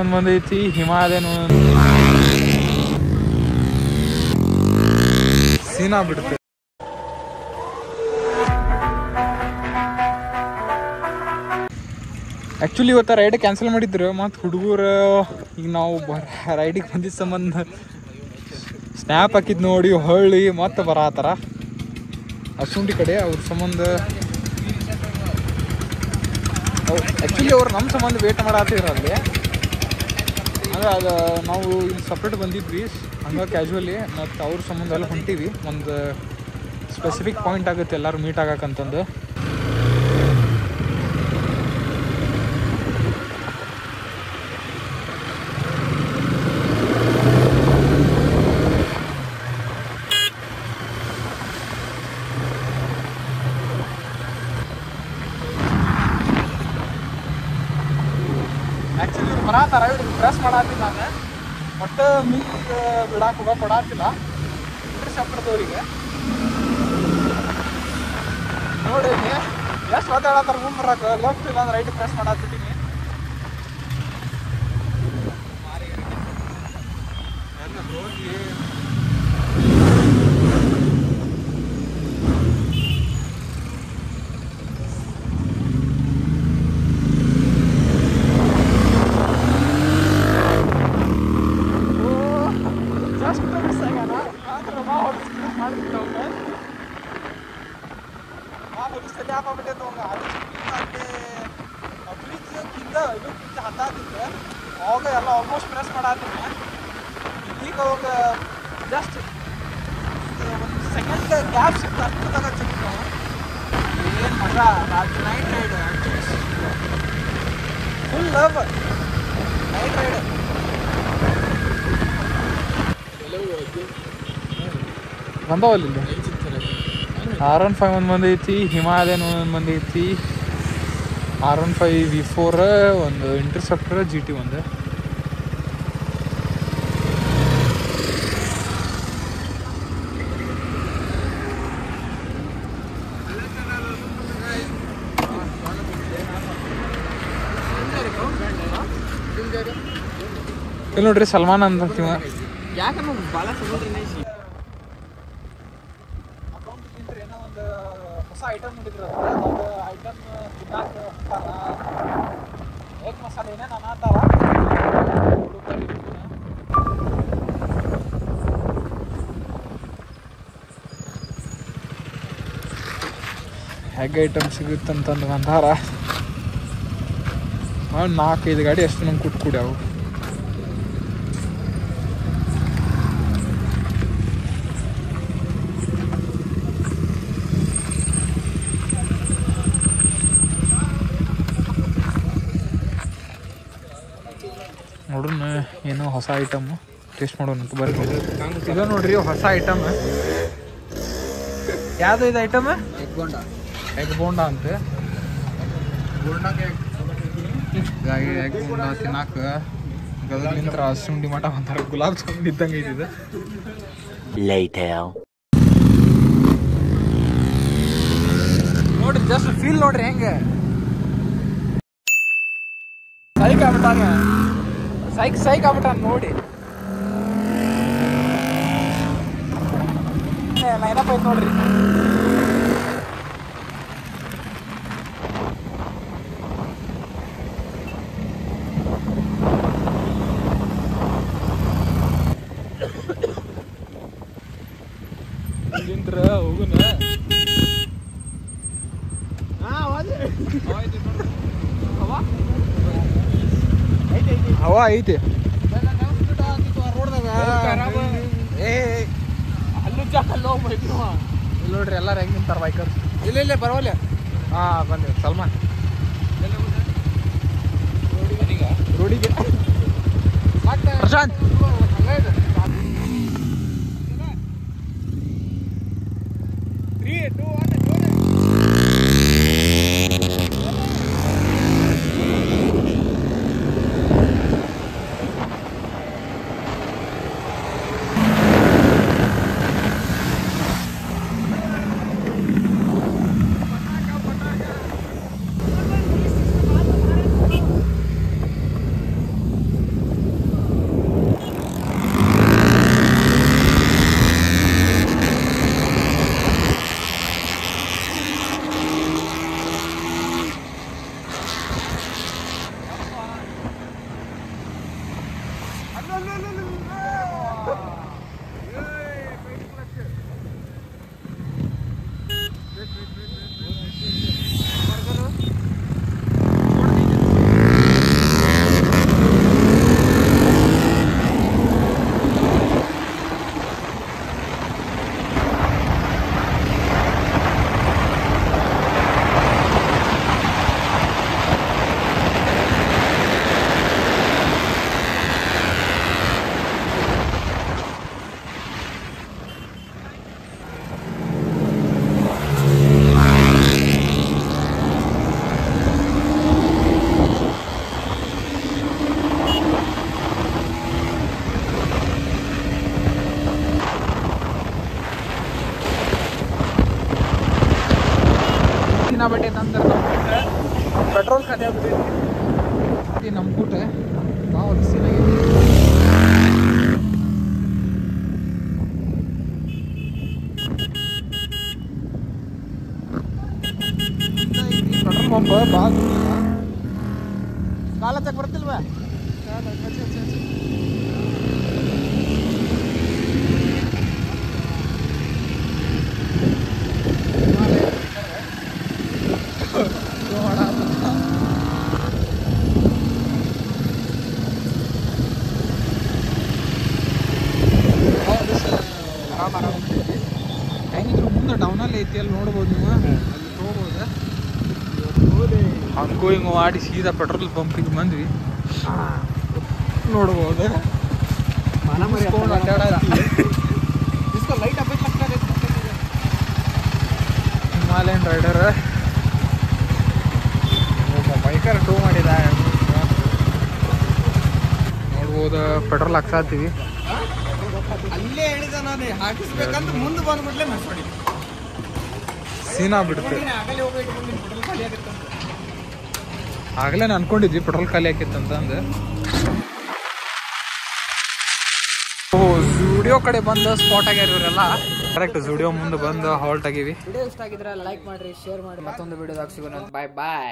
ಒಂದು ಬಂದೈತಿ ಹಿಮಾಲಯನ್ ಸೀನಾ ಬಿಡುತ್ತೆ. ಆ್ಯಕ್ಚುಲಿ ಇವತ್ತು ರೈಡ್ ಕ್ಯಾನ್ಸಲ್ ಮಾಡಿದ್ರು. ಮತ್ತು ಹುಡುಗರು ಈಗ ನಾವು ರೈಡಿಗೆ ಬಂದಿದ್ದ ಸಂಬಂಧ ಸ್ನ್ಯಾಪ್ ಹಾಕಿದ್ದು ನೋಡಿ ಹೊಳ್ಳಿ ಮತ್ತೆ ಬರತ್ತಾರ ಅಸುಂಡಿ ಕಡೆ. ಅವ್ರ ಸಂಬಂಧ ಆ್ಯಕ್ಚುಲಿ ಅವ್ರು ನಮ್ಮ ಸಂಬಂಧ ವೇಟ್ ಮಾಡತ್ತಿದ್ರು ಅಲ್ಲಿ. ಅಂದರೆ ಅದು ನಾವು ಇಲ್ಲಿ ಸಪ್ರೇಟ್ ಬಂದಿದ್ವಿ ಹಂಗೆ ಕ್ಯಾಶುವಲಿ. ಮತ್ತು ಅವ್ರ ಸಂಬಂಧ ಎಲ್ಲ ಹೊಂಟೀವಿ. ಒಂದು ಸ್ಪೆಸಿಫಿಕ್ ಪಾಯಿಂಟ್ ಆಗುತ್ತೆ ಎಲ್ಲರೂ ಮೀಟ್ ಆಗಕ್ಕಂತಂದು. ಆ್ಯಕ್ಚುಲಿ ಇವ್ರು ಬರತ್ತಾರ, ಇವ್ರಿಗೆ ಪ್ರೆಸ್ ಮಾಡತ್ತಿಲ್ಲ ನಾನು. ಒಟ್ಟು ಮಿಲ್ಕ್ ಬಿಡಾಕ ಹೋಗ ಕೊಡತ್ತಿಲ್ಲ ಸಪ್ರದವ್ರಿಗೆ. ನೋಡಿ ಎಷ್ಟು ಮಾತಾಡತ್ತಾರ ಮುಂದೆ ಬರಾಕ. ಲೆಫ್ಟ್ ಇಲ್ಲ ಅಂದ್ರೆ ರೈಟ್ ಪ್ರೆಸ್ ಮಾಡತ್ತಿದ್ದೀನಿ. ಎಲ್ಲ ಹೋಗಿ ಅವಾಗ ಎಲ್ಲ ಆಲ್ಮೋಸ್ಟ್ ಪ್ರೆಸ್ ಮಾಡತ್ತೀನಿ. ಈಗ ಅವಾಗ ಜಸ್ಟ್ ಒಂದು ಸೆಕೆಂಡ್ ಗ್ಯಾಪ್ ಸಿಕ್ತು ಅಷ್ಟದಾಗ ಸಿಕ್ತು. ಏನು ಮಜ night ride. Full love night ride. ಬಂದವಲ್ಲ ಇಲ್ಲಿ R15 ಒಂದು ಬಂದೈತಿ, ಹಿಮಾಲಯನ್ ಒಂದು ಬಂದೈತಿ, R15 V4 ಒಂದು, ಇಂಟರ್ಸೆಪ್ಟರ್ GT ಒಂದು. ಇಲ್ಲಿ ನೋಡ್ರಿ ಸಲ್ಮಾನ್ ಅಂತೀವ. ಯಾಕಂದ್ರೆ ಭಾಳ ಏನೋ ಒಂದು ಹೊಸ ಐಟಮ್ ನೋಡಿದ್ರು. ಒಂದು ಐಟಮ್ ತಿನ್ನಾಕ ಎಗ್ ಮಸಾಲೆ ಏನೇನು ಅನ್ನತ್ತಾರ. ಎಗ್ ಐಟಮ್ ಸಿಗುತ್ತಂತಂದು ಬಂದಾರ. 4-5 ಗಾಡಿ ಅಷ್ಟು ನಮ್ಗೆ ಕುಟ್ಕೂಡ್ಯಾವು. ನೋಡ್ರಿ ಏನೋ ಹೊಸ ಐಟಮ್ ಟೇಸ್ಟ್ ಮಾಡೋಣ ಅಂತ ಬರ್ರಿ. ಇದು ನೋಡ್ರಿ ಹೊಸ ಐಟಮ್. ಯಾವುದು ಇದು ಐಟಮ್? ಎಗ್ ಬೋಂಡ ಅಂತ. ಎಗ್ ಬೋಂಡ ತಿನ್ನಾಕ ಗದಗ್ಲಿಂತ್ರ ಹಸುಂಡಿ ಮಠ ಅಂತಾರೆ. ಗುಲಾಬ್ ಜಾಮೂನ್ ಇದ್ದಂಗೆ ಇದೆ. ನೋಡ್ರಿ ಜಸ್ಟ್ ಫೀಲ್ ನೋಡ್ರಿ ಹೆಂಗೆ ಸೈಕ್ ಆಗ್ಬಿಟ್ಟಾನ. ಸೈಕ್ ಆಗ್ಬಿಟ್ಟಾನ ನೋಡಿ. ಲೈನಪ್ ಐತೆ ನೋಡ್ರಿ. ಇಲ್ಲಿಂದ್ರ ಹೋಗುನ. ಹವಾ ಐತಿ ರೋಡ್ದಾಗ. ಇಲ್ಲಿ ನೋಡ್ರಿ ಎಲ್ಲಾರು ಹೆಂಗ್ ನಿಂತಾರ ಬೈಕರ್. ಇಲ್ಲ ಬರವಲ್ಲ. ಬಂದೆ ಸಲ್ಮಾನ್ ರೋಡಿಗೆ. ಪ್ರಶಾಂತ್ ಬಟ್ಟೆ ನಂತರ ಪೆಟ್ರೋಲ್ ಖಾಲಿ ಆಗ್ಬಿಟ್ಟೈತಿ ನಮ್ಮ ಕೂಟ ನಾವು ಪೆಟ್ರೋಲ್ ಪಂಪ್ ಭಾಳ ಕಾಲ ತಗ ಬರ್ತಿಲ್ವಾ ಹೆಂಗಿದ್ರು ಮುಂದೆ ಡೌನಲ್ಲಿ ಐತಿ ಅಲ್ಲಿ ನೋಡ್ಬೋದು ನೀವು ಅಲ್ಲಿ ಹೋಗ್ಬೋದು ಹಂಗೂ ಹಿಂಗೆ ಮಾಡಿ ಸೀದಾ ಪೆಟ್ರೋಲ್ ಪಂಪಿಗೆ ಬಂದ್ವಿ ನೋಡ್ಬೋದು ಹಿಮಾಲಯನ್ ರೈಡರ್ ಒಬ್ಬ ಬೈಕರ್ ಟೂ ಮಾಡಿದ ನೋಡ್ಬೋದು ಪೆಟ್ರೋಲ್ ಹಾಕ್ಸಾತೀವಿ ಅಲ್ಲೇ ಹೇಳಿದ ನಾನು ಹಾಕಿಸ್ಬೇಕಂತ ಮುಂದೆ ಬಂದ್ಬಿಡ್ಲೆ ಮಾಡಿ ಸೀನಾ ಬಿಡುತ್ತೆ ಆಗಲೇ ನಾನು ಅನ್ಕೊಂಡಿದ್ವಿ ಪೆಟ್ರೋಲ್ ಖಾಲಿ ಆಕಿತ್ತಂತ ಅಂದು ಜುಡಿಯೋ ಕಡೆ ಬಂದು ಸ್ಪಾಟ್ ಆಗ್ಯಾರ ಇವರೆಲ್ಲ ಕರೆಕ್ಟ್ ಜುಡಿಯೋ ಮುಂದೆ ಬಂದು ಹಾಲ್ಟ್ ಆಗಿವಿ ವಿಡಿಯೋ ಇಷ್ಟ ಆಗಿದ್ರೆ ಲೈಕ್ ಮಾಡ್ರಿ ಶೇರ್ ಮಾಡಿ ಮತ್ತೊಂದು ವಿಡಿಯೋದಾಗ ಸಿಗೋಣ ಬಾಯ್ ಬಾಯ್